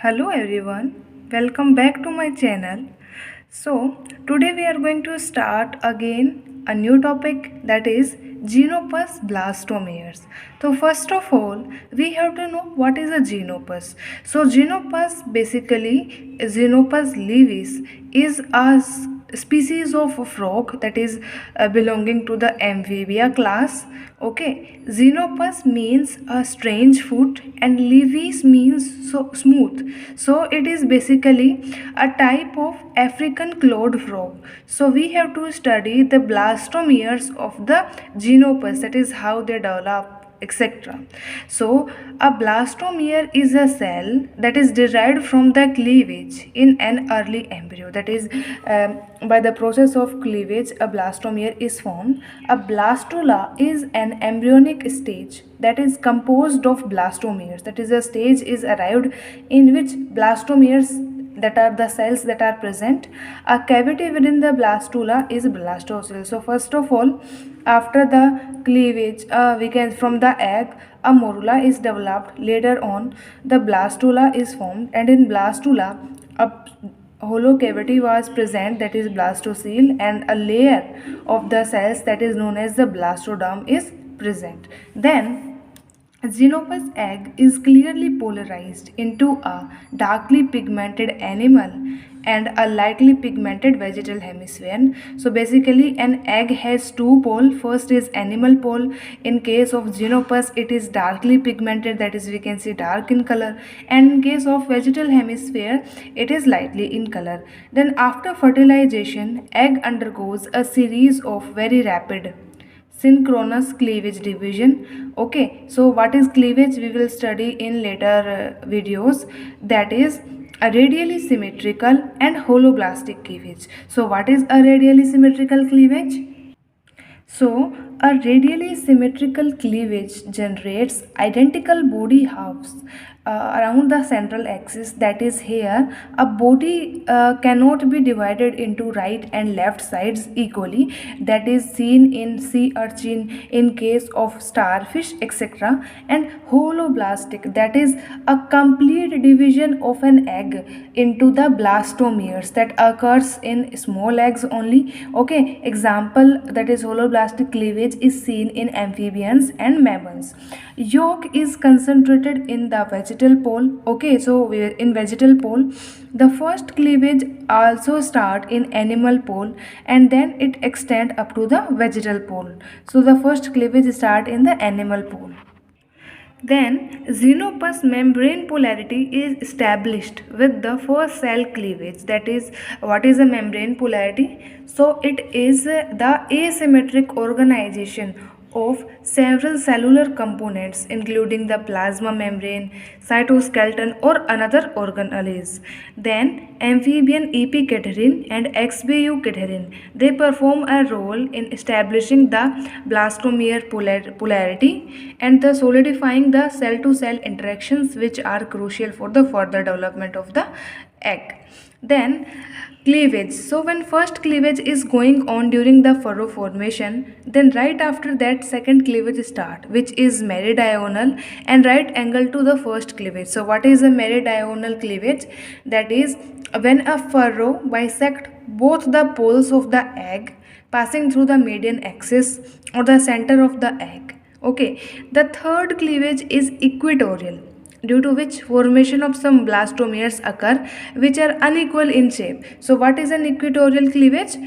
Hello everyone, welcome back to my channel. Today we are going to start again a new topic, that is Xenopus blastomeres. So first of all, we have to know what is a Xenopus. So Xenopus, basically Xenopus levis, is a species of a frog that is belonging to the amphibia class. Okay, Xenopus means a strange foot and levis means so smooth. So it is basically a type of African clawed frog. So we have to study the blastomeres of the Xenopus, that is how they develop, etc. So, a blastomere is a cell that is derived from the cleavage in an early embryo. That is, by the process of cleavage, a blastomere is formed. A blastula is an embryonic stage that is composed of blastomeres. That is, a stage is arrived in which blastomeres, that are the cells that are present. A cavity within the blastula is blastocele. So first of all, after the cleavage, we can, from the egg, a morula is developed. Later on, the blastula is formed, and in blastula a hollow cavity was present, that is blastocele, and a layer of the cells, that is known as the blastoderm, is present. Then Xenopus egg is clearly polarized into a darkly pigmented animal and a lightly pigmented vegetal hemisphere. So basically an egg has two poles. First is animal pole. In case of Xenopus it is darkly pigmented, that is we can see dark in color, and in case of vegetal hemisphere it is lightly in color. Then after fertilization, egg undergoes a series of very rapid synchronous cleavage division. Okay, so what is cleavage we will study in later videos. That is a radially symmetrical and holoblastic cleavage. So what is a radially symmetrical cleavage? So, a radially symmetrical cleavage generates identical body halves around the central axis. That is, here a body cannot be divided into right and left sides equally. That is seen in sea urchin, in case of starfish, etc. And holoblastic, that is a complete division of an egg into the blastomeres, that occurs in small eggs only. Okay, example, that is holoblastic cleavage is seen in amphibians and mammals. Yolk is concentrated in the vegetal pole. Okay, so in vegetal pole the first cleavage also start in animal pole and then it extend up to the vegetal pole. So the first cleavage start in the animal pole. Then Xenopus membrane polarity is established with the first cell cleavage. That is, what is a membrane polarity? So it is the asymmetric organization of several cellular components including the plasma membrane, cytoskeleton or another organelles. Then amphibian epicatherine and XBU catherine, they perform a role in establishing the blastomere polarity and the solidifying the cell to cell interactions which are crucial for the further development of the egg. Then cleavage. So when first cleavage is going on during the furrow formation, then right after that second cleavage start, which is meridional and right angle to the first cleavage. So what is a meridional cleavage? That is when a furrow bisect both the poles of the egg passing through the median axis or the center of the egg. Okay, the third cleavage is equatorial, due to which formation of some blastomeres occur which are unequal in shape. So what is an equatorial cleavage?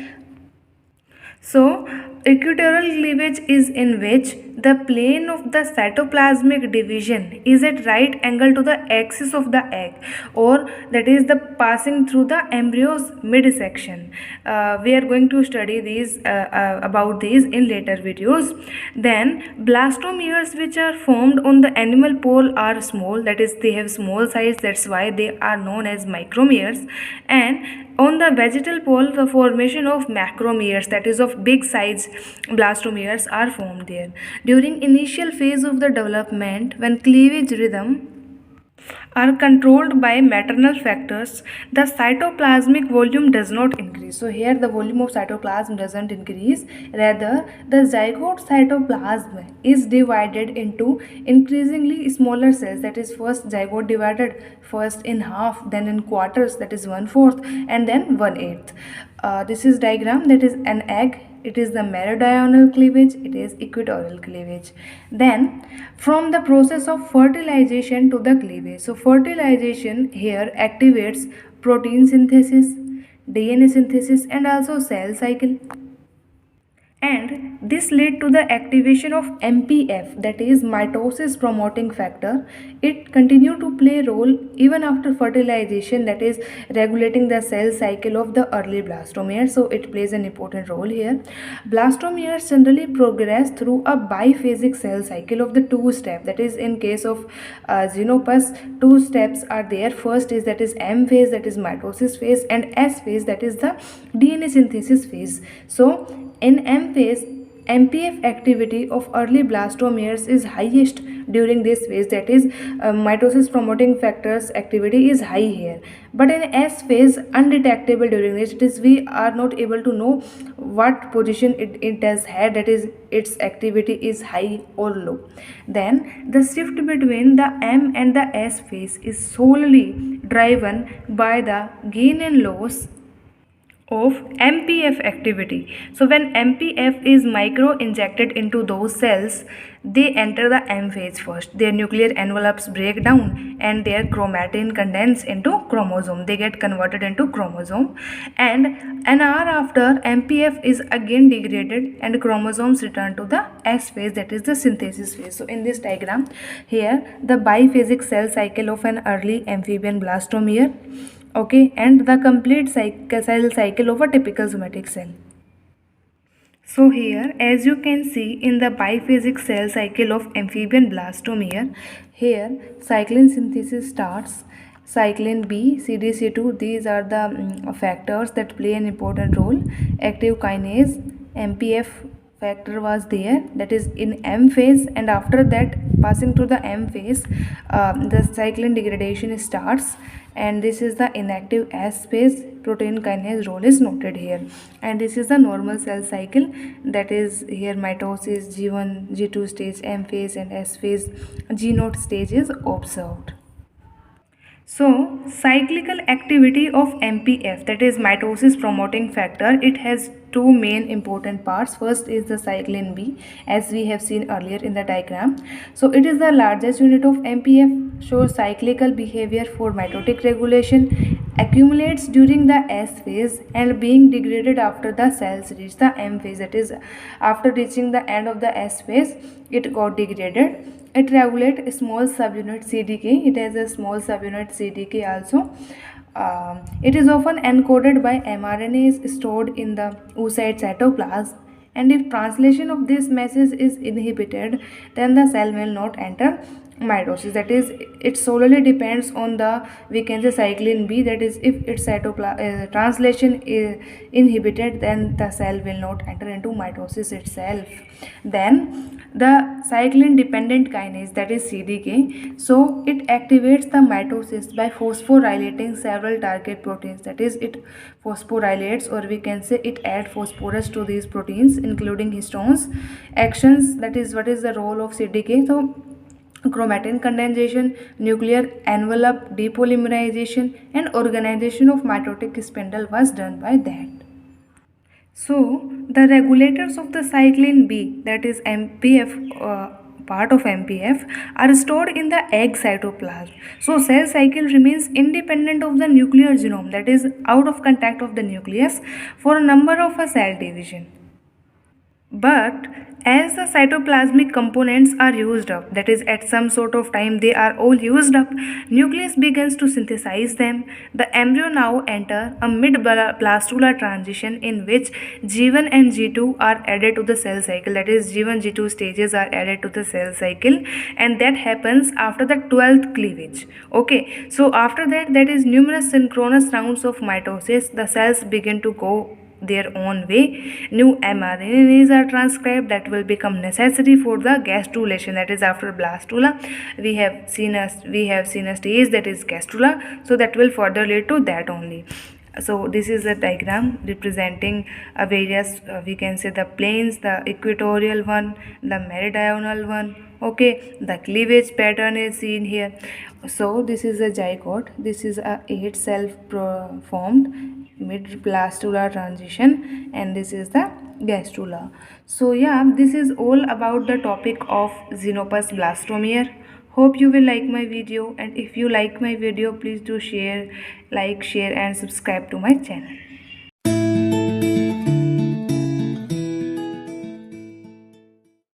So equatorial cleavage is in which the plane of the cytoplasmic division is at right angle to the axis of the egg, or that is the passing through the embryo's midsection. We are going to study these about these in later videos. Then blastomeres which are formed on the animal pole are small, that is they have small size, that's why they are known as micromeres. And on the vegetal pole the formation of macromeres, that is of big size blastomeres, are formed there. During initial phase of the development, when cleavage rhythm are controlled by maternal factors, the cytoplasmic volume does not increase. So here the volume of cytoplasm doesn't increase, rather the zygote cytoplasm is divided into increasingly smaller cells. That is, first zygote divided first in half, then in quarters, that is 1/4, and then 1/8. This is diagram. That is an egg. It is the meridional cleavage, it is equatorial cleavage. Then from the process of fertilization to the cleavage. So fertilization here activates protein synthesis, DNA synthesis, and also cell cycle. And this led to the activation of MPF, that is mitosis promoting factor. It continued to play a role even after fertilization, that is regulating the cell cycle of the early blastomeres. So it plays an important role here. Blastomeres generally progress through a biphasic cell cycle of the two step. That is, in case of Xenopus, two steps are there. First is, that is M phase, that is mitosis phase, and S phase, that is the DNA synthesis phase. So in M phase, MPF activity of early blastomeres is highest during this phase, that is mitosis promoting factors activity is high here. But in S phase, undetectable during this, it is we are not able to know what position it has had, that is its activity is high or low. Then the shift between the M and the S phase is solely driven by the gain and loss of MPF activity. So when MPF is micro injected into those cells, they enter the M phase first. Their nuclear envelopes break down and their chromatin condense into chromosome. They get converted into chromosome, and an hour after, MPF is again degraded and chromosomes return to the S phase, that is the synthesis phase. So in this diagram here, the biphasic cell cycle of an early amphibian blastomere, okay, and the complete cell cycle of a typical somatic cell. So here, as you can see in the biphasic cell cycle of amphibian blastomere, here cyclin synthesis starts. Cyclin B, CDC2, these are the factors that play an important role. Active kinase, MPF factor was there, that is in M phase, and after that, passing through the M phase, the cyclin degradation starts, and this is the inactive S phase. Protein kinase role is noted here, and this is the normal cell cycle, that is here mitosis, G1 G2 stage, M phase, and S phase, G0 stage is observed. So cyclical activity of MPF, that is mitosis promoting factor, it has two main important parts. First is the cyclin B, as we have seen earlier in the diagram. So it is the largest unit of MPF, shows cyclical behavior for mitotic regulation, accumulates during the S phase, and being degraded after the cells reach the M phase, that is after reaching the end of the S phase, it got degraded. It regulates small subunit CDK. It has a small subunit CDK also. It is often encoded by mRNA stored in the oocyte cytoplasm, and if translation of this message is inhibited, then the cell will not enter mitosis. That is, it solely depends on the, we can say, cyclin B, that is if its translation is inhibited, then the cell will not enter into mitosis itself. Then the cyclin dependent kinase, that is CDK, so it activates the mitosis by phosphorylating several target proteins, that is it phosphorylates, or we can say it adds phosphorus to these proteins including histones. Actions, that is what is the role of CDK. So chromatin condensation, nuclear envelope depolymerization, and organization of mitotic spindle was done by that. So the regulators of the cyclin B, that is MPF, part of MPF, are stored in the egg cytoplasm. So cell cycle remains independent of the nuclear genome, that is out of contact of the nucleus, for a number of a cell division. But as the cytoplasmic components are used up, that is at some sort of time they are all used up, nucleus begins to synthesize them. The embryo now enter a mid-blastular transition in which G1 and G2 are added to the cell cycle, that is G1 G2 stages are added to the cell cycle, and that happens after the 12th cleavage. Okay, so after that, that is numerous synchronous rounds of mitosis, the cells begin to go their own way. New mRNAs are transcribed that will become necessary for the gastrulation, that is after blastula we have seen a stage that is gastrula, so that will further lead to that only. So this is a diagram representing various we can say the planes, the equatorial one, the meridional one. Okay, the cleavage pattern is seen here. So this is a zygote, this is a 8 cell formed mid blastula transition, and this is the gastrula. So yeah, this is all about the topic of Xenopus blastomere. Hope you will like my video, and if you like my video, please do share, like, share and subscribe to my channel.